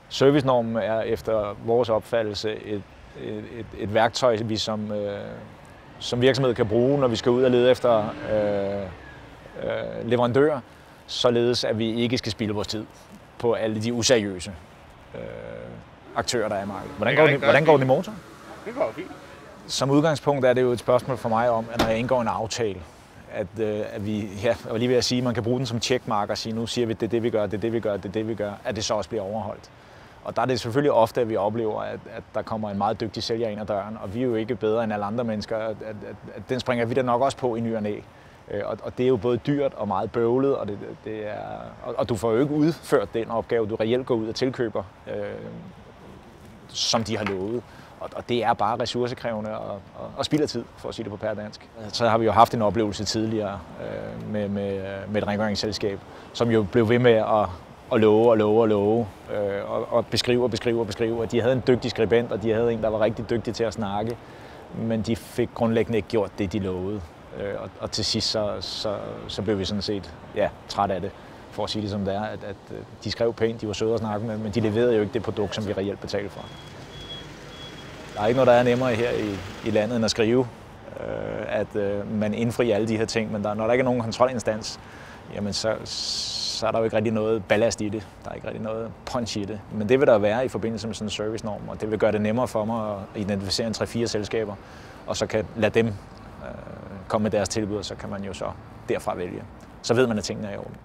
Servicenormen er efter vores opfattelse et værktøj, vi som virksomhed kan bruge, når vi skal ud og lede efter leverandører, således at vi ikke skal spilde vores tid på alle de useriøse aktører, der er i markedet. Hvordan går den i motor? Det går fint. Som udgangspunkt er det jo et spørgsmål for mig om, at når jeg indgår en aftale, at vi, ja, jeg var lige ved at sige, at man kan bruge den som checkmark og sige, nu siger vi, det er det, vi gør, det er det, vi gør, det er det, vi gør, at det så også bliver overholdt. Og der er det selvfølgelig ofte, at vi oplever, at der kommer en meget dygtig sælger ind ad døren, og vi er jo ikke bedre end alle andre mennesker, at den springer vi da nok også på i ny og næ. Og det er jo både dyrt og meget bøvlet, og du får jo ikke udført den opgave, du reelt går ud og tilkøber, som de har lovet. Og det er bare ressourcekrævende og spilder tid, for at sige det på pærdansk. Så har vi jo haft en oplevelse tidligere med et rengøringsselskab, som jo blev ved med at love og beskrive. De havde en dygtig skribent, og de havde en, der var rigtig dygtig til at snakke, men de fik grundlæggende ikke gjort det, de lovede. Og til sidst så blev vi sådan set træt af det, for at sige det som det er, at de skrev pænt, de var søde at snakke med, men de leverede jo ikke det produkt, som vi reelt betalte for. Der er ikke noget, der er nemmere her i landet end at skrive, at man indfrier alle de her ting, men når der ikke er nogen kontrolinstans, jamen så er der jo ikke rigtig noget ballast i det. Der er ikke rigtig noget punch i det. Men det vil der være i forbindelse med sådan en servicenorm, og det vil gøre det nemmere for mig at identificere en 3-4 selskaber, og så kan lade dem komme med deres tilbud, og så kan man jo så derfra vælge. Så ved man, at tingene er i orden.